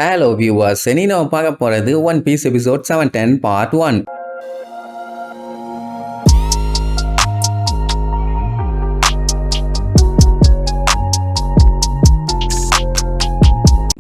Hello viewers, இனி நம்ம பார்க்க போறது One Piece episode 710 part 1.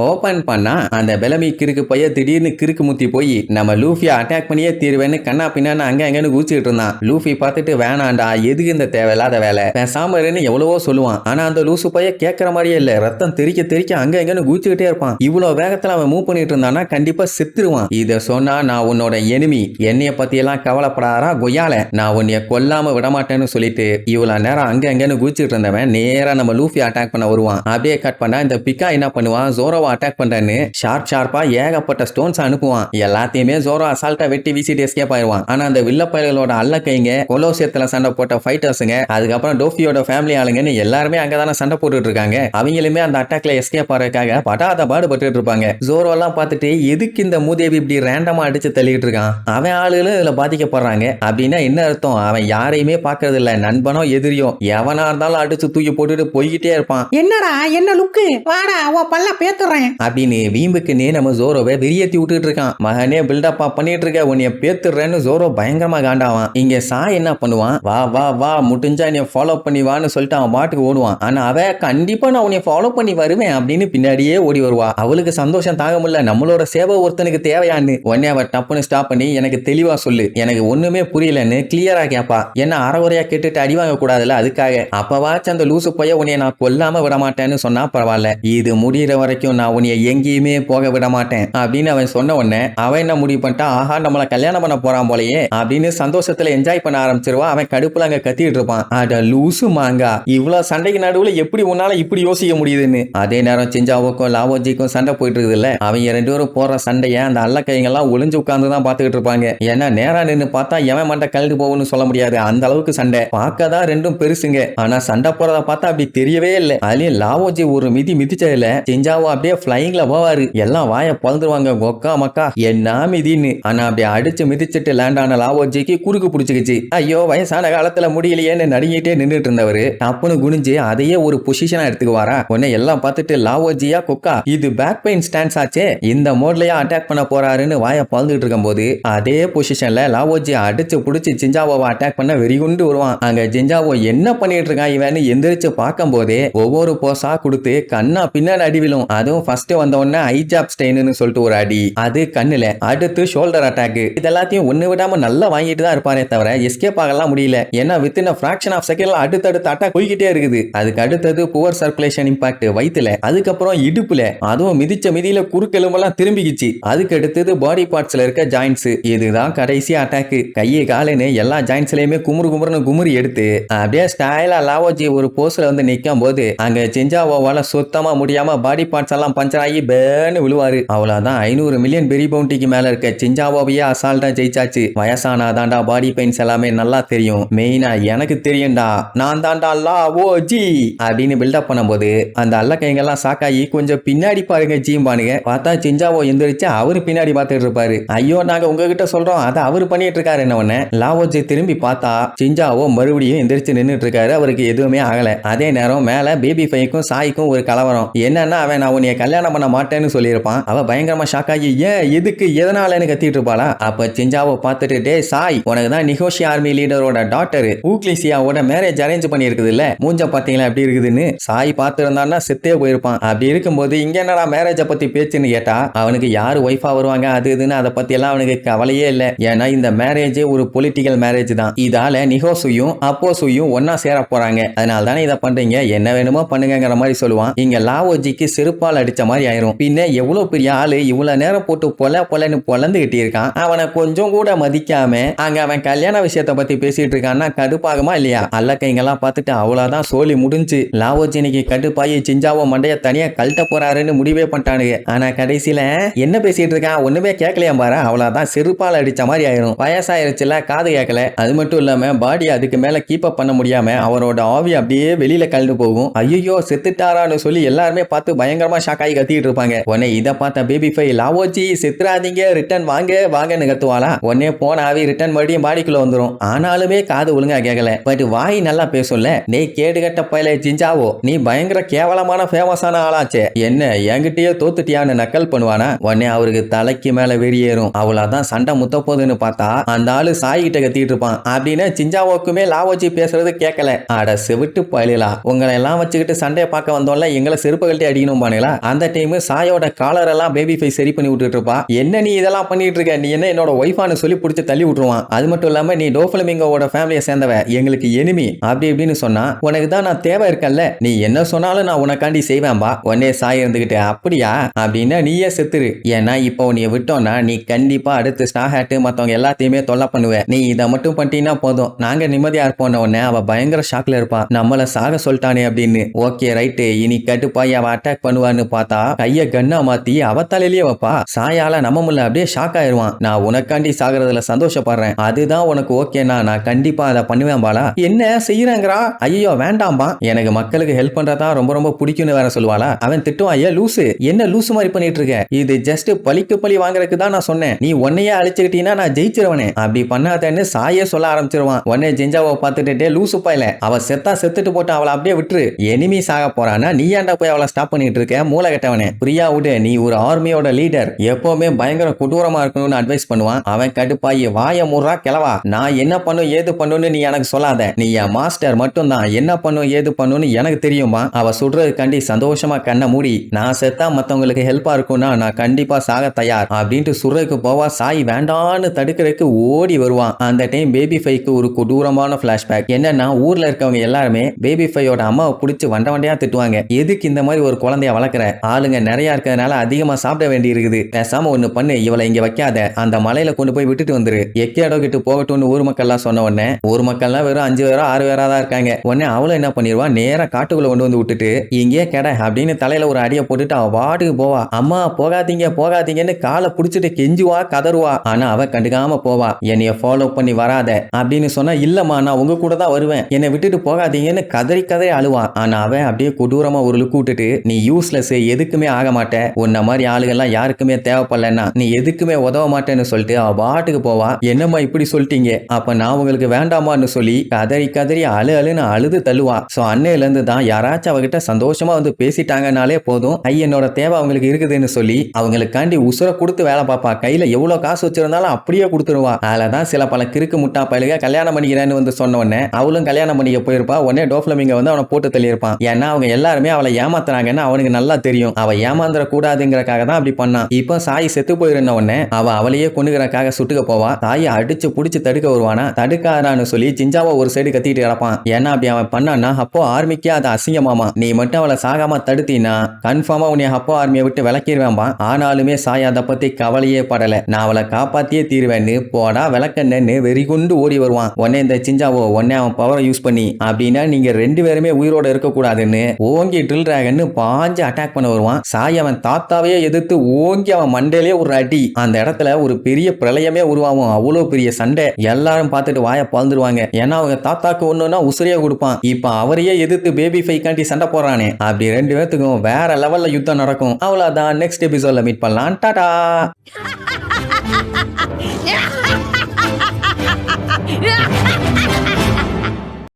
Open பண்ணா அந்த பெலமி கிறுக்கு பைய திடீர்னு கிறுக்கு முத்தி போய் நம்ம லூஃபியை அட்டாக் பண்ணியே தீர்வேன்னு கண்ணா பின்னான்னு அங்க அங்கன்னு குதிச்சுட்டு இருந்தான். லூஃபி பார்த்துட்டு வேணாண்டா, எதுக்கு இந்த தேவையில்லாத வேலை, பேசாமன்னு எவ்வளவோ சொல்லுவான். ஆனா அந்த லூசு பைய கேட்கற மாதிரியே இல்ல, ரத்தம் தெறிக்க தெறிக்க அங்க அங்கன்னு குதிச்சுக்கிட்டே இருப்பான். இவ்வளவு வேகத்துல அவன் மூவ் பண்ணிட்டு இருந்தானா கண்டிப்பா செத்துருவான். இத சொன்னா நான் உன்னோட எனிமி, என்னைய பத்தி எல்லாம் கவலைப்படாரா கொய்யால, நான் உன்னைய கொல்லாம விடமாட்டேன்னு சொல்லிட்டு இவ்வளவு நேரம் அங்க அங்கன்னு குதிச்சுட்டு இருந்தவன் நேரா நம்ம லூஃபி அட்டாக் பண்ண வருவான். அப்படியே கட் பண்ணா இந்த பிக்கா என்ன பண்ணுவான், ஜோரோவா அட்டாக் பண்றேன்னு ஷார்ப்பா ஏகப்பட்ட ஸ்டோன்ஸ் அனுப்புவான். எல்லாத்தையுமே ஜோரோ அசால்ட்டா வெட்டி வீசிட்டு எஸ்கேப் ஆயிடுவான். ஆனா அந்த வில்ல பயல்களோட அல்லக்கைங்க, கொலோசியத்துல சண்டை போட்ட ஃபைட்டர்ஸுங்க, அதுக்கப்புறம் டோஃபியோட ஃபேமிலி ஆளுங்கன்னு எல்லாருமே அங்கதானே சண்டை போட்டுட்டு இருக்காங்க. அவங்களுமே அந்த அட்டாக்ல எஸ்கேப் ஆறதுக்காக படாத பாடுபட்டு இருப்பாங்க. ஜோரோ எல்லாம் பார்த்துட்டு எதுக்கு இந்த மூதேவி இப்படி ரேண்டமா அடிச்சு தள்ளிட்டு இருக்கான், அவன் ஆளுகளும் இதுல பாதிக்கப்படுறாங்க அப்படின்னா என்ன அர்த்தம், அவன் யாரையுமே பாக்குறது இல்ல, நண்பனோ எதிரியோ எவனா இருந்தாலும் அடிச்சு தூக்கி போட்டுட்டு போய்கிட்டே இருப்பான். என்னடா என்ன லுக்கு, வாடா உன் பல்ல பேத்துறேன் அப்படின்னு வீம்புக்குன்னே நம்ம ஜோரோவை வெறியேத்தி விட்டுட்டு இருக்கான். மகனே பில்டப்பா பண்ணிட்டு இருக்க, உன்னைய பேத்துறேன்னு ஜோரோ பயங்கரமா காண்டாவான். இங்க சாய் என்ன பண்ணுவான், வா வா வா முடிஞ்சா என்னைய ஃபாலோ பண்ணி வான்னு சொல்லிட்டு அவன் பாட்டுக்கு ஓடுவான். ஆனா அவ கண்டிப்பா நான் உன்னைய ஃபாலோ பண்ணி வருவேன் அப்படின்னு பின்னாடியே ஓடி வருவா. அவளுக்கு சந்தோஷம் தாங்க முடியல, நம்மளோட சேவை ஒருத்தனுக்கு தேவையான்னு. உடனே அவ டப்புன்னு ஸ்டாப் பண்ணி எனக்கு தெளிவா சொல்லு, எனக்கு ஒண்ணுமே புரியலன்னு கிளியரா கேப்பா. என்ன அறகுறையா கேட்டுட்டு அடி வாங்க கூடாதுல, அதுக்காக. அப்பவாச்சும் அந்த லூசு போய் உன்னைய நான் கொல்லாம விட மாட்டேன்னு சொன்னா பரவாயில்ல, இது முடிகிற வரைக்கும் நான் உன்னைய எங்கேயுமே போக விட மாட்டேன் அப்படின்னு அவன் சொன்ன உடனே அவன் என்ன முடிவு பண்ணிட்டா, ஆஹா நம்மள கல்யாணம் பண்ண போறான் போலயே அப்படின்னு சந்தோஷத்துல என்ஜாய் பண்ண ஆரம்பிச்சிருவா. அவன் கடுப்புல அங்க கத்திட்டு இருப்பான். அட லூசு மாங்கா, இவ்வளவு சண்டைக்கு நடுவுல எப்படி உன்னால இப்படி யோசிக்க முடியுதுன்னு. அதே நேரம் சிஞ்சாவுக்கும் லாவோஜிக்கும் சண்டை போயிட்டு இருக்குது இல்ல, அவங்க ரெண்டு பேரும் போற சண்டைய அந்த அல்ல கைங்க எல்லாம் ஒளிஞ்சு உட்கார்ந்து தான் பாத்துக்கிட்டு இருப்பாங்க. ஏன்னா நேரா நின்று பார்த்தா எவன் மண்டை கழுது போகும்னு சொல்ல முடியாது, அந்த அளவுக்கு சண்டை. பார்க்கதான் ரெண்டும் பெருசுங்க, ஆனா சண்டை போறத பார்த்தா அப்படி தெரியவே இல்லை. அதுலயும் லாவோஜி ஒரு மிதி மிதிச்சதுல சிஞ்சாவோ அப்படியே பிளைங்ல போவாரு. எல்லாம் வாய பழந்துருவாங்க, கொக்கா மக்கா என்ன மிதின்னு. ஆனா அப்படி அடிச்சு மிதிச்சுட்டு லேண்ட் ஆன லாவோஜிக்கு குறுக்கு பிடிச்சிக்கிச்சு. ஐயோ வயசான காலத்துல முடியலையேன்னு நடுங்கிட்டே நின்றுட்டு இருந்தவரு டப்புன்னு குனிஞ்சு அதையே ஒரு பொசிஷனா எடுத்துக்குவாரா. உடனே எல்லாம் பார்த்துட்டு லாவோஜியா கொக்கா இது பேக் பெயின் ஸ்டான்ஸ் ஆச்சே, இந்த மோட்லயா அட்டாக் பண்ண போறாருன்னு வாய பழந்துட்டு இருக்கும் போது அதே பொசிஷன்ல லாவோஜி அடிச்சு புடிச்சு ஜிஞ்சாவோவை அட்டாக் பண்ண வெறிகுண்டு வருவான். அங்க ஜிஞ்சாவோ என்ன பண்ணிட்டு இருக்கான் இவன்னு எந்திரிச்சு பார்க்கும் போதே ஒவ்வொரு போஸா கொடுத்து கண்ணா பின்னாடி அடி விழும். அதுவும் ஃபர்ஸ்ட் வந்த உடனே ஐஜாப் ஸ்டெயின்னு சொல்லிட்டு ஒரு அடி, அது கண்ணுல, அடுத்து ஷோல்டர் அட்டாக். இதெல்லாத்தையும் ஒண்ணு விடாம நல்லா வாங்கிட்டு தான் இருப்பாரே தவிர எஸ்கேப் ஆகலாம் முடியல. ஏன்னா வித்தின் ஃபிராக்ஷன் ஆஃப் செகண்ட்ல அடுத்தடுத்து அட்டாக் போய்கிட்டே இருக்குது. அதுக்கு அடுத்தது புவர் சர்க்குலேஷன் இம்பாக்ட் வயித்துல, அதுக்கப்புறம் இடுப்புல, அதுவும் மிதிச்ச மிதியில குறுக்கெலும்பெல்லாம் திரும்பிக்கிச்சு. அதுக்கு அடுத்தது பாடி பார்ட்ஸ்ல இருக்க ஜாயின்ட்ஸ். இதுதான் கடைசி அட்டாக். கையை காலுன்னு எல்லா ஜாயின்ட்ஸ்லயுமே குமுறு குமுறுன்னு குமுறி எடுத்து அப்படியே ஸ்டைலா லாவோஜி ஒரு போஸ்ல வந்து நிற்கும் போது அங்க சிஞ்சாவோவால சுத்தமா முடியாம பாடி பார்ட்ஸ் எல்லாம் பஞ்சர் ஆகி பேன்னு விழுவாரு. அவ்வளவுதான், 500 மில்லியன் பெரி பவுண்டிக்கு மேல இருக்க சிஞ்சாவோவையே அசால்ட்டா ஜெயிச்சாச்சு. வயசானாதாண்டா பாடி பெயின்ஸ் எல்லாமே நல்லா தெரியும், மெயினா எனக்கு தெரியும்டா, நான் தாண்டா லாவோஜி அப்படின்னு பில்டப் பண்ணும்போது அந்த அல்ல கைங்கெல்லாம் சாக்காயி கொஞ்சம் பின்னாடி பாருங்க ஜீம்பானுங்க. பார்த்தா சிஞ்சாவோ எந்திரிச்சு அவரு பின்னாடி பார்த்துட்டு இருப்பாரு. ஐயோ நாங்க உங்ககிட்ட சொல்றோம், அதை அவரு பண்ணிட்டு இருக்காரு. என்ன ஒண்ணு லாவோஜி திரும்பி பார்த்தா சிஞ்சாவோ மறுபடியும் எந்திரிச்சு நின்றுட்டு இருக்காரு. அவருக்கு எதுவுமே ஆகல. அதே நேரம் மேல பேபி ஃபைக்கும் சாய்க்கும் ஒரு கலவரம். என்னன்னா அவன் நான் உன்னைய கல்யாணம் பண்ண மாட்டேன்னு சொல்லியிருப்பான். அவ பயங்கரமா ஷாக் ஆகி ஏன் எதுக்கு எதனாலன்னு கத்திட்டு இருப்பாளா. அப்ப சிஞ்சாவை பார்த்துட்டு டே சாய், உனக்கு தான் நிகோஷி ஆர்மி லீடரோட டாக்டர் ஊக்லிசியாவோட மேரேஜ் அரேஞ்ச் பண்ணி இருக்குது இல்ல, மூஞ்ச பாத்தீங்களா எப்படி இருக்குதுன்னு. சாய் பார்த்து இருந்தான்னா செத்தே போயிருப்பான். அப்படி இருக்கும்போது இங்க என்னடா மேரேஜ பத்தி பேச்சுன்னு கேட்டா அவனுக்கு யாரு ஒய்ஃபா வருவாங்க அது இதுன்னு அதை பத்தி எல்லாம் அவனுக்கு கவலையே இல்ல. ஏன்னா இந்த மேரேஜ் ஒரு பொலிட்டிக்கல் மேரேஜ் தான். இதால நிகோசுயும் அப்போசுயும் ஒன்னா சேர போறாங்க, அதனால தானே இதை பண்றீங்க, என்ன வேணுமோ பண்ணுங்கிற மாதிரி சொல்லுவான். இங்க லாவோஜிக்கு செருப்பால் அடிச்ச மாதிரி ஆயிரும். பின்ன எவ்வளவு பெரிய ஆளு இவ்வளவு நேரம் போட்டு பொலன்னு பொலந்துகிட்டு இருக்கான், அவனை கொஞ்சம் கூட மதிக்காம அங்க அவன் கல்யாண விஷயத்த பத்தி பேசிட்டு இருக்கான்னா கடுப்பாகுமா இல்லையா. அல்ல கைங்கெல்லாம் பார்த்துட்டு அவ்வளவுதான், சோழி முடிஞ்சு. லாவோஜினிக்கு கடுப்பாயி சிஞ்சாவோ மண்டைய தனியா கழட்ட போறாருன்னு முடிவே பண்ணிட்டானுங்க. ஆனா கடைசியில என்ன பேசிட்டு இருக்கான் ஒண்ணுமே கேட்கலையா பாரு, அவ்வளவுதான் செருப்பால் அடிச்ச மாதிரி ஆயிரும். வயசாயிருச்சுல, காது கேட்கல. அது மட்டும் இல்லாம பாடி அதுக்கு மேல கீப் அப் பண்ண முடியாம அவரோட ஆவி அப்படியே வெளியில கழண்டு போகும். ஐயோ செத்துட்டாரான்னு சொல்லி எல்லாருமே பார்த்து பயங்கரமா ஷாக் ஷாக் ஆகி கத்திட்டு இருப்பாங்க. உடனே இதை பார்த்த பேபி ஃபை லாவோச்சி செத்துறாதீங்க, ரிட்டர்ன் வாங்க வாங்கன்னு கத்துவாளா. உடனே போன ஆவி ரிட்டர்ன் மறுபடியும் பாடிக்குள்ள வந்துரும். ஆனாலுமே காது ஒழுங்கா கேட்கல. பட் வாய் நல்லா பேசும்ல. நீ கேடுகட்ட பயில ஜிஞ்சாவோ, நீ பயங்கர கேவலமான ஃபேமஸான ஆளாச்சே, என்ன என்கிட்டயே தோத்துட்டியான்னு நக்கல் பண்ணுவானா. உடனே அவருக்கு தலைக்கு மேல வெறியேறும். அவ்வளவுதான் சண்டை முத்த போதுன்னு பார்த்தா அந்த ஆளு சாய் கிட்ட கத்திட்டு இருப்பான். அப்படின்னு சிஞ்சாவோக்குமே லாவோச்சி பேசுறது கேட்கல. அட செவிட்டு பயிலா, உங்களை எல்லாம் வச்சுக்கிட்டு சண்டையை பார்க்க வந்தோம்ல, எங்களை செருப்பு கழட்டி அடிக்கணும் பானுங்களா. அந்த டைம் சாயோட காலர் எல்லாம் பேபி ஃபை சரி பண்ணி விட்டுட்டு இருப்பா. என்ன நீ இதெல்லாம் பண்ணிட்டு இருக்க, நீ என்ன என்னோட ஒய்ஃபானு சொல்லி பிடிச்சி தள்ளி விட்டுருவான். அது மட்டும் இல்லாம நீ டோஃப்ளமிங்கோட ஃபேமிலியை சேர்ந்தவ, எங்களுக்கு எனிமி அப்படி இப்படின்னு சொன்னா, உனக்கு தான் நான் தேவை இருக்கல்ல, நீ என்ன சொன்னாலும் நான் உனக்காண்டி செய்வேன்பா. உடனே சாய் இருந்துகிட்டு அப்படியா அப்படின்னா நீயே செத்துரு. ஏன்னா இப்போ உன்னைய விட்டோம்னா நீ கண்டிப்பா அடுத்து ஸ்டார் ஹேட்டு மத்தவங்க எல்லாத்தையுமே தொல்லை பண்ணுவேன். நீ இதை மட்டும் பண்ணிட்டீங்கன்னா போதும், நாங்க நிம்மதியா இருப்போம். உடனே அவ பயங்கர ஷாக்ல இருப்பா. நம்மள சாக சொல்லிட்டானே அப்படின்னு. ஓகே ரைட்டு, இனி கட்டுப்பாய் அவ அட்டாக் பண்ணுவான்னு பார்த்தா கைய கண்ணா மாத்தி அவ தலையிலேயே வைப்பா. சாயால நம்ம முல்ல அப்படியே ஷாக் ஆயிருவான். நான் உனக்காண்டி சாகிறதுல சந்தோஷப்படுறேன், அதுதான் உனக்கு ஓகேனா நான் கண்டிப்பா அதை பண்ணுவேன் பாலா. என்ன செய்யறேங்கிறா. ஐயோ வேண்டாம்பா, எனக்கு மக்களுக்கு ஹெல்ப் பண்றதா ரொம்ப ரொம்ப பிடிக்கும்னு வேற சொல்லுவாளா. அவன் திட்டுவான், ஐயா லூசு, என்ன லூசு மாதிரி பண்ணிட்டு இருக்க, இது ஜஸ்ட் பழிக்கு பழி வாங்குறதுக்கு தான் நான் சொன்னேன், நீ உன்னையே அழிச்சுக்கிட்டீங்கன்னா நான் ஜெயிச்சிருவனே, அப்படி பண்ணாதேன்னு சாயே சொல்ல ஆரம்பிச்சிருவான். உடனே ஜிஞ்சாவை பார்த்துட்டு லூசு பாயில, அவ செத்தா செத்துட்டு போட்டு அவளை அப்படியே விட்டுரு, எனிமி சாக போறானா நீ ஏன்டா போய் அவளை ஸ்டாப் பண்ணிட்டு இருக்க, மூளை கட்டவனே, பிரியா விடு, நீ ஒரு ஆர்மியோட லீடர், எப்பவுமே பயங்கர கொடூரமா இருக்கணும்னு அட்வைஸ் பண்ணுவான். அவன் கடுப்பாயி வாய மூறா கிளவா, நான் என்ன பண்ணும் ஏது பண்ணுன்னு நீ எனக்கு சொல்லாத, நீ என் மாஸ்டர் மட்டும் தான், என்ன பண்ணும் ஏது பண்ணுன்னு எனக்கு தெரியுமா. அவ சுடுறதுக்காண்டி சந்தோஷமா கண்ணை மூடி, நான் செத்தா மத்தவங்களுக்கு ஹெல்ப்பா இருக்கும்னா நான் கண்டிப்பா சாக தயார் அப்படின்ட்டு சுடுறதுக்கு போவா. சாய் வேண்டான்னு தடுக்கிறதுக்கு ஓடி வருவான். அந்த டைம் பேபி ஃபைக்கு ஒரு கொடூரமான பிளாஷ்பேக். என்னன்னா ஊர்ல இருக்கவங்க எல்லாருமே பேபி ஃபையோட அம்மாவை பிடிச்சி வண்ட வண்டையா திட்டுவாங்க. எதுக்கு இந்த மாதிரி ஒரு குழந்தைய வளர்க்குற, ஆளுங்க நிறைய இருக்கிறதுனால அதிகமா சாப்பிட வேண்டி இருக்குது, பேசாம ஒண்ணு பண்ணு, இவளை இங்க வைக்காத, அந்த மலையில கொண்டு போய் விட்டுட்டு வந்துரு, எக்கேடோ கிட்டு போகட்டும்னு ஊர் மக்கள்லாம் சொன்ன உடனே, ஊர் மக்கள்லாம் வெறும் 5 பேரோ 6 பேரா தான் இருக்காங்க. உடனே அவளை என்ன பண்ணிடுவா, நேரா காட்டுக்குள்ள கொண்டு வந்து விட்டுட்டு இங்கே கெட அப்படின்னு தலையில ஒரு அடியை போட்டுட்டு அவ வாட்டுக்கு போவா. அம்மா போகாதீங்க போகாதீங்கன்னு காலை புடிச்சிட்டு கெஞ்சுவா கதறுவா. ஆனா அவ கண்டுக்காம போவா. என்னைய ஃபாலோ பண்ணி வராத அப்படின்னு சொன்னா, இல்லம்மா நான் உங்க கூட தான் வருவேன், என்னை விட்டுட்டு போகாதீங்கன்னு கதறி கதறி அழுவா. ஆனா அவன் அப்படியே கொடூரமா ஒரு லுக் விட்டுட்டு, நீ யூஸ்லெஸ், எதுக்குமே ஆக மாட்டே, உன்ன மாதிரி ஆளுகள்லாம் யாருக்குமே தேவைப்படலன்னா நீ எதுக்குமே உதவ மாட்டேன்னு சொல்லிட்டு அவ பாட்டுக்கு போவா. என்னம்மா இப்படி சொல்லிட்டீங்க, அப்ப நான் உங்களுக்கு வேண்டாமான்னு சொல்லி கதறி கதறி அழுன்னு அழுது தள்ளுவா. சோ அன்னையில இருந்து தான் யாராச்சும் அவகிட்ட சந்தோஷமா வந்து பேசிட்டாங்கனாலே போதும், என்னோட தேவை அவங்களுக்கு இருக்குதுன்னு சொல்லி அவங்களுக்காண்டி உசுர கொடுத்து வேலை பார்ப்பா. கையில எவ்வளவு காசு வச்சிருந்தாலும் அப்படியே கொடுத்துருவா. அதுலதான் சில பல கிறுக்கு முட்டா பயலுக கல்யாணம் பண்ணிக்கிறேன்னு வந்து சொன்ன உடனே அவளும் கல்யாணம் பண்ணிக்க போயிருப்பா. உடனே டோஃப்ளமிங்க வந்து அவனை போட்டு தள்ளியிருப்பான். ஏன்னா அவங்க எல்லாருமே அவளை ஏமாத்துறாங்கன்னு அவனுக்கு நல்லா தெரியும். அவ ஏமாந்துட கூடாதுங்கிறக்காக தான் அப்படி பண்ணான். இப்போ சாய் செத்து போயிருந்த உடனே அவளையே கொண்டுகிறக்காக சுட்டுக்க போவா. சாயை அடிச்சு புடிச்சு தடுக்க வருவானா. தடுக்காரான்னு சொல்லி சிஞ்சாவை ஒரு சைடு கத்திட்டு கிடப்பான். ஏன்னா அப்படி அவன் பண்ணான்னா அப்போ ஆர்மிக்கே அது அசிங்கமாமா. நீ மட்டும் அவளை சாகாம தடுத்தீனா கன்ஃபார்மா உன்னை அப்போ ஆர்மியை விட்டு விளக்கிடுவேன்பா. ஆனாலுமே சாய் அதை பத்தி கவலையே படல. நான் அவளை காப்பாத்தியே தீருவேன்னு போடா விளக்கன்னு வெறிகுண்டு ஓடி வருவான். உடனே இந்த சிஞ்சாவோ உடனே அவன் பவரை யூஸ் பண்ணி, அப்படின்னா நீங்க 2 பேருமே உயிரோட இருக்க கூடாதுன்னு ஓங்கி ட்ரில் டிராகன் பாஞ்சு அட்டாக் பண்ண வருவான். சாய் அவன் தாத்தாவையே எதிர்த்து ஓங்கி அவன் மண்டையிலே ஒரு அடி. அந்த இடத்துல ஒரு பெரிய பிரளயமே உருவாகும். அவ்வளவு பெரிய சண்டை. எல்லாரும் பார்த்துட்டு வாய பழந்துருவாங்க. ஏன்னா அவங்க தாத்தாக்கு ஒண்ணுன்னா உசிரியா கொடுப்பான். இப்ப அவரையே எதிர்த்து பேபி ஃபைக்காண்டி சண்டை போடுறானே. அப்படி 2 பேத்துக்கும் வேற லெவல்ல யுத்தம் நடக்கும். அவ்வளவுதான். நெக்ஸ்ட் எபிசோட்ல மீட் பண்ணலாம். டாடா.